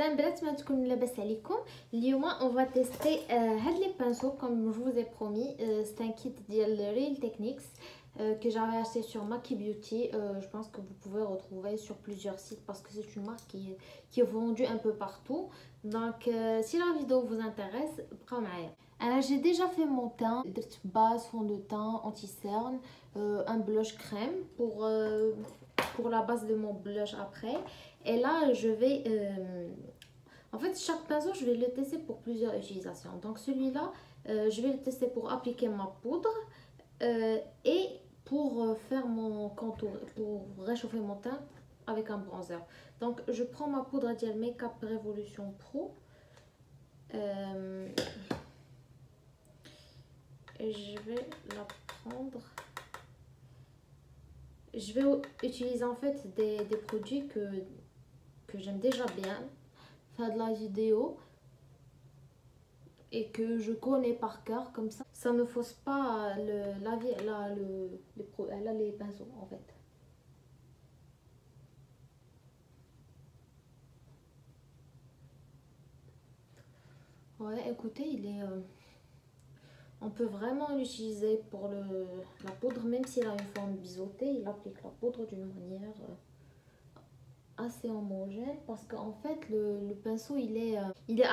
سلام بنات، ما تكون لاباس عليكم. اليوم on va tester هاد les pinceaux comme je vous ai promis. C'est un kit ديال Real Techniques que j'avais acheté sur Maki Beauty. Je pense que vous pouvez retrouver sur plusieurs sites parce que c'est une marque qui est vendue un peu partout. Donc si la vidéo vous intéresse, بقاو معايا. Alors j'ai déjà fait mon teint, درت base, fond de teint, anti-cerne, un blush crème pour la base de mon blush après. Et là je vais en fait chaque pinceau je vais le tester pour plusieurs utilisations. Donc celui-là je vais le tester pour appliquer ma poudre et pour faire mon contour, pour réchauffer mon teint avec un bronzer. Donc je prends ma poudre de Make-up Revolution Pro et je vais la prendre. Je vais utiliser en fait des produits que j'aime déjà bien, faire de la vidéo et que je connais par cœur, comme ça me fausse pas les pinceaux en fait. Ouais, écoutez, on peut vraiment l'utiliser pour la poudre, même s'il a une forme biseautée, il applique la poudre d'une manière assez homogène parce qu'en fait le pinceau il est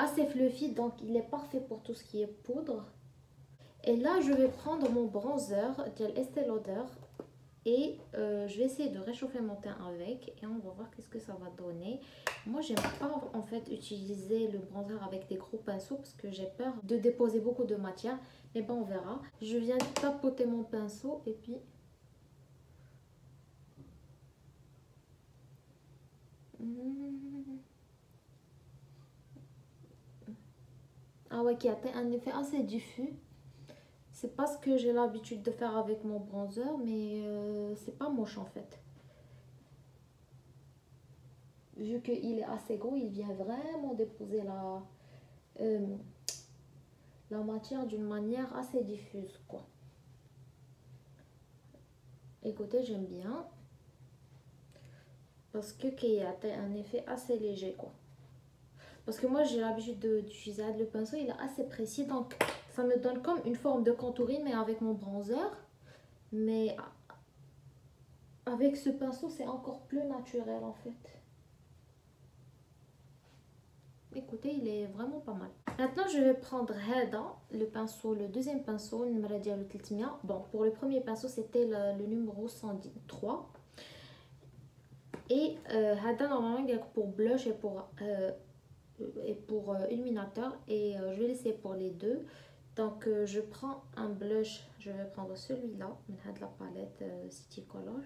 assez fluffy, donc il est parfait pour tout ce qui est poudre. Et là je vais prendre mon bronzer de Estée Lauder et je vais essayer de réchauffer mon teint avec et on va voir qu'est-ce que ça va donner. Moi j'aime pas en fait utiliser le bronzer avec des gros pinceaux parce que j'ai peur de déposer beaucoup de matière, mais bon on verra. Je viens tapoter mon pinceau et puis ah ouais, qui a un effet assez diffus. C'est pas ce que j'ai l'habitude de faire avec mon bronzer, mais c'est pas moche en fait. Vu qu'il est assez gros, il vient vraiment déposer la matière d'une manière assez diffuse quoi. Écoutez, j'aime bien parce que qu'il a un effet assez léger quoi. Parce que moi j'ai l'habitude d'utiliser le pinceau, il est assez précis, donc ça me donne comme une forme de contouring mais avec mon bronzer. Mais avec ce pinceau c'est encore plus naturel en fait. Écoutez, il est vraiment pas mal. Maintenant je vais prendre le pinceau, le deuxième pinceau, le numéro 300. Bon, pour le premier pinceau c'était le numéro 103. Et normalement il y a pour blush et pour illuminateur, et je vais laisser pour les deux. Donc je prends un blush, je vais prendre celui-là de la palette City Color.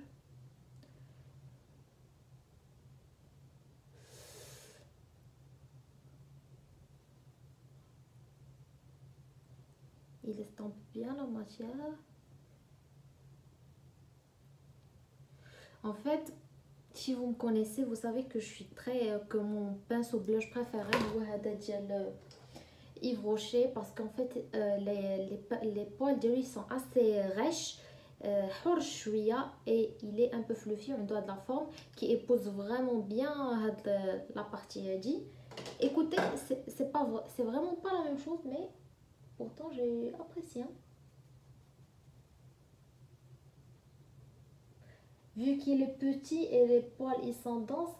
Il estompe bien la matière. En fait, si vous me connaissez, vous savez que je suis que mon pinceau blush préféré c'est Yves Rocher, parce qu'en fait les poils de lui sont assez rêches, et il est un peu fluffy, on doit de la forme qui épouse vraiment bien la partie dit. Écoutez, c'est vraiment pas la même chose, mais pourtant j'ai apprécié. Vu qu'il est petit et les poils ils sont denses,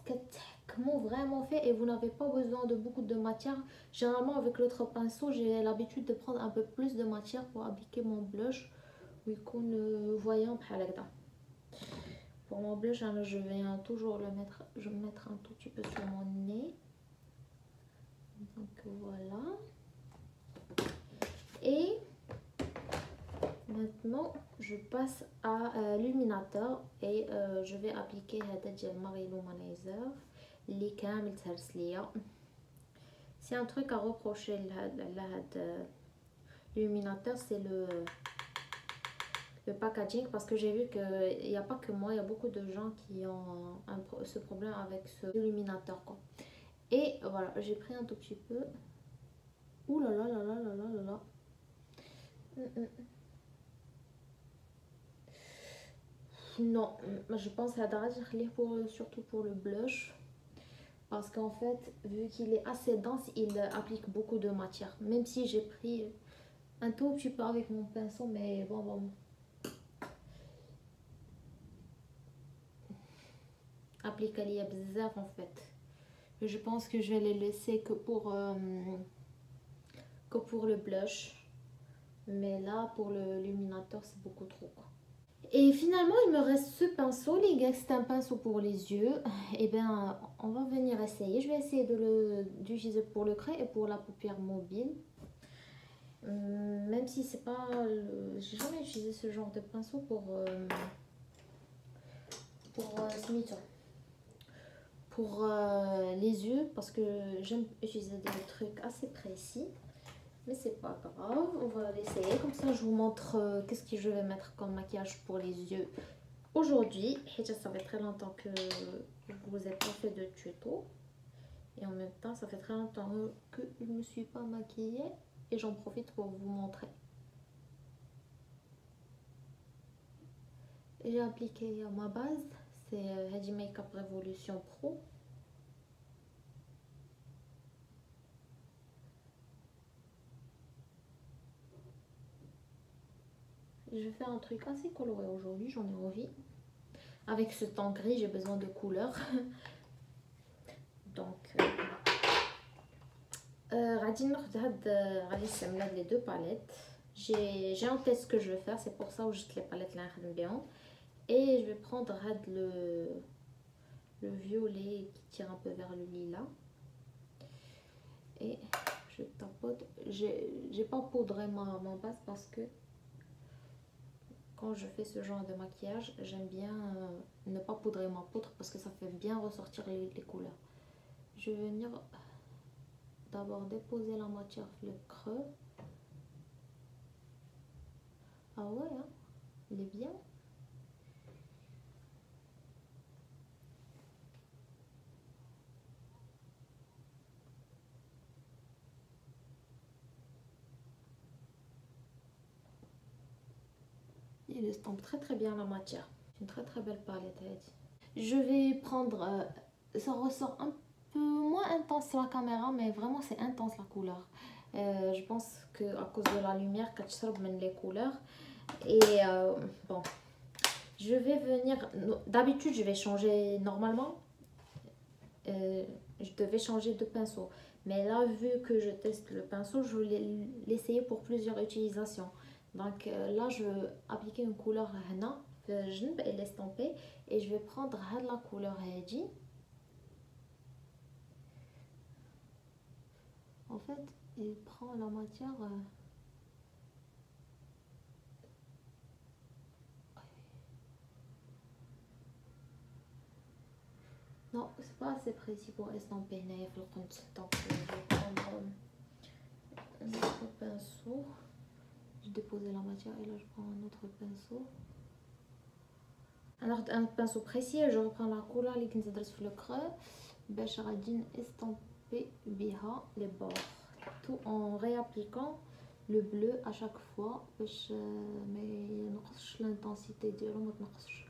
comment vraiment fait, et vous n'avez pas besoin de beaucoup de matière. Généralement avec l'autre pinceau j'ai l'habitude de prendre un peu plus de matière pour appliquer mon blush. Voyant pour mon blush, je vais toujours je vais mettre un tout petit peu sur mon nez. Donc voilà. Et maintenant je passe à l'illuminateur et je vais appliquer Marie Luminizer اللي كامل تهرس ليا. C'est un truc à reprocher l'illuminateur, c'est le packaging, parce que j'ai vu qu'il n'y a pas que moi, il y a beaucoup de gens qui ont ce problème avec ce illuminateur quoi. Et voilà, j'ai pris un tout petit peu. Ouh là là là là là là là là. Non, je pense à surtout pour le blush, Parce qu'en fait, vu qu'il est assez dense, il applique beaucoup de matière. Même si j'ai pris un tout petit peu avec mon pinceau, mais bon. Applique à bzaf en fait. Je pense que je vais les laisser que pour le blush. Mais là, pour l'illuminateur, c'est beaucoup trop, quoi. Et finalement, il me reste ce pinceau, les gars, c'est un pinceau pour les yeux. Et bien, on va venir essayer. Je vais essayer d'utiliser pour le craie et pour la paupière mobile. Même si c'est pas... J'ai jamais utilisé ce genre de pinceau Smith. Pour les yeux, parce que j'aime utiliser des trucs assez précis. Mais c'est pas grave, on va l'essayer. Comme ça, je vous montre qu'est-ce que je vais mettre comme maquillage pour les yeux aujourd'hui. Et ça fait très longtemps que je vous ai pas fait de tuto. Et en même temps, ça fait très longtemps que je ne me suis pas maquillée. Et j'en profite pour vous montrer. J'ai appliqué ma base. C'est Heady Makeup Revolution Pro. Je vais faire un truc assez coloré aujourd'hui, j'en ai envie. Avec ce temps gris, j'ai besoin de couleurs. Donc, غادي ناخذ les deux palettes. J'ai en tête ce que je vais faire, c'est pour ça que j'ai les palettes là bien. Et je vais prendre le violet qui tire un peu vers le lilas. Et je tapote. J'ai pas poudré ma base parce que quand je fais ce genre de maquillage, j'aime bien ne pas poudrer ma poudre parce que ça fait bien ressortir les couleurs. Je vais venir d'abord déposer la matière sur le creux. Ah ouais, hein, il est bien. Il estompe très bien la matière. C'est une très belle palette. Je vais prendre, ça ressort un peu moins intense sur la caméra, mais vraiment c'est intense la couleur. Je pense que à cause de la lumière, quand je mène les couleurs. Et bon, je vais venir. D'habitude, je vais changer normalement. Je devais changer de pinceau. Mais là, vu que je teste le pinceau, je vais l'essayer pour plusieurs utilisations. Donc là, je vais appliquer une couleur Hana, et l'estomper. Et je vais prendre la couleur Heady. En fait, il prend la matière. Non, c'est pas assez précis pour estomper. Donc je vais prendre un autre pinceau. Je déposais la matière et là je prends un autre pinceau. Alors un pinceau précis, je reprends la couleur اللي كنت درت في le creux باش غادي estomper بها les bords, tout en réappliquant le bleu à chaque fois باش ما ينقصش l'intensité ديالو ما تنقصش.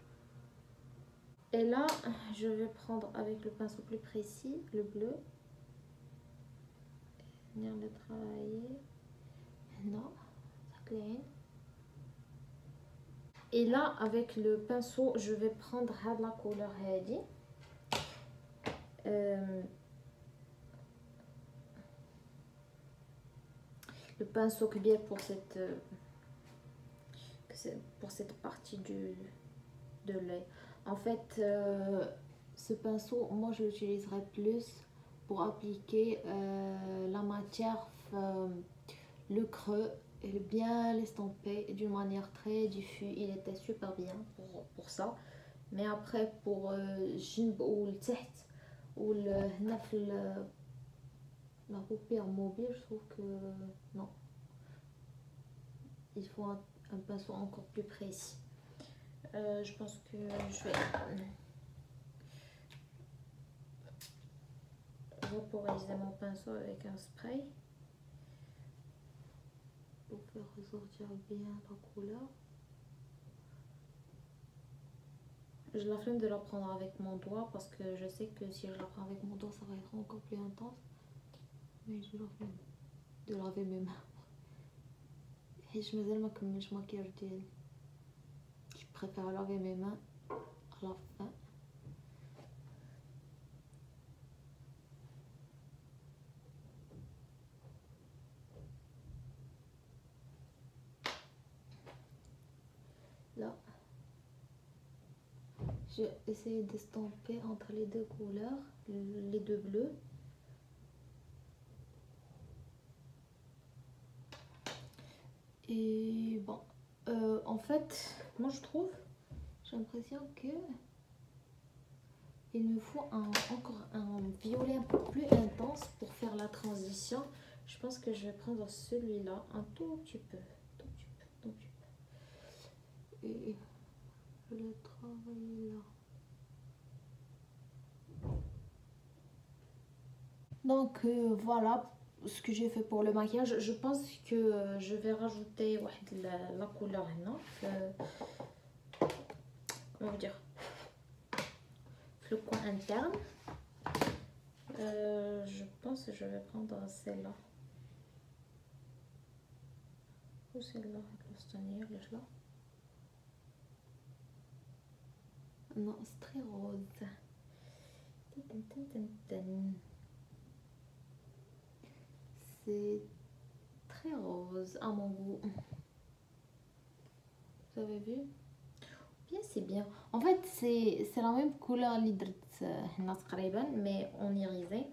Et là je vais prendre avec le pinceau plus précis le bleu, venir le travailler هنا تحت. Et là, avec le pinceau, je vais prendre la couleur Heady. Le pinceau qui est pour cette partie de l'œil. En fait, ce pinceau, moi, je l'utiliserai plus pour appliquer la matière, le creux, et bien l'estomper d'une manière très diffuse. Il était super bien pour ça. Mais après, pour الجنب ou le تحت ou هنا في la paupière mobile, je trouve que non. Il faut un pinceau encore plus précis. Je pense que je vais vaporiser mon pinceau avec un spray pour faire ressortir bien la couleur. j'ai la flemme de la prendre avec mon doigt parce que je sais que si je la prends avec mon doigt, ça va être encore plus intense. Mais j'ai la flemme de laver mes mains. Et je me dis que je maquillage ديالي. Je préfère laver mes mains à la fin. Là, j'ai essayé d'estomper entre les deux couleurs, les deux bleus. Et bon, en fait, moi je trouve, j'ai l'impression que il me faut encore un violet un peu plus intense pour faire la transition. Je pense que je vais prendre celui-là un tout petit peu, tout petit peu, tout petit peu. Et je le travaille là. Donc voilà ce que j'ai fait pour le maquillage. Je pense que je vais rajouter la couleur هنا comment dire, le coin interne. Je pense que je vais prendre celle-là ou celle-là. Non, c'est très rose. C'est très rose à mon goût. Vous avez vu? Bien, c'est bien. En fait, c'est la même couleur mais en irisé.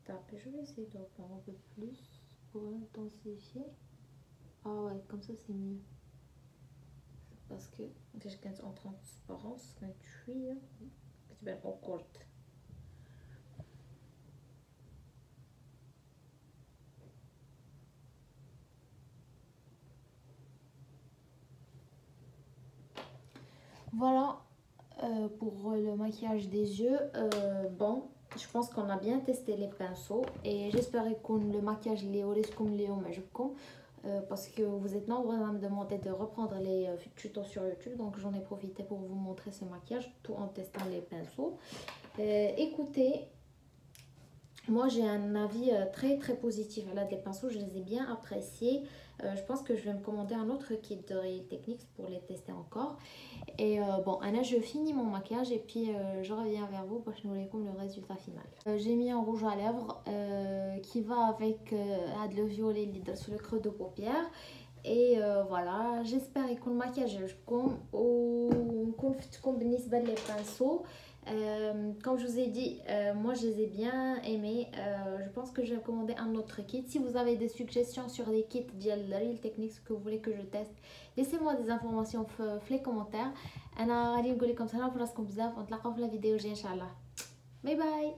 Je vais essayer de reprendre un peu plus pour intensifier. Ah ouais, comme ça c'est mieux. Parce que déjà quand en transparence, quand tu es bien en courte. Voilà pour le maquillage des yeux. Bon, je pense qu'on a bien testé les pinceaux et j'espère que le maquillage parce que vous êtes nombreux à me demander de reprendre les tutos sur YouTube, donc j'en ai profité pour vous montrer ce maquillage tout en testant les pinceaux. Écoutez, moi j'ai un avis très très positif à la des pinceaux, je les ai bien appréciés. Je pense que je vais me commander un autre kit de Real Techniques pour les tester encore. Et bon, là je finis mon maquillage et puis je reviens vers vous pour que je vous découvre le résultat final. J'ai mis un rouge à lèvres qui va avec le violet sur le creux de paupière. Et voilà, j'espère que le maquillage يعجبكم ونكون فتكم بالنسبه les pinceaux. Comme je vous ai dit, moi je les ai bien aimés. Je pense que je vais commander un autre kit. Si vous avez des suggestions sur des kits ديال Real Techniques que vous voulez que je teste, laissez-moi des informations في les commentaires. انا غادي نقول لكم تهلاو في راسكم بزاف ونتلاقاو في la vidéo الجايه ان شاء الله. باي باي.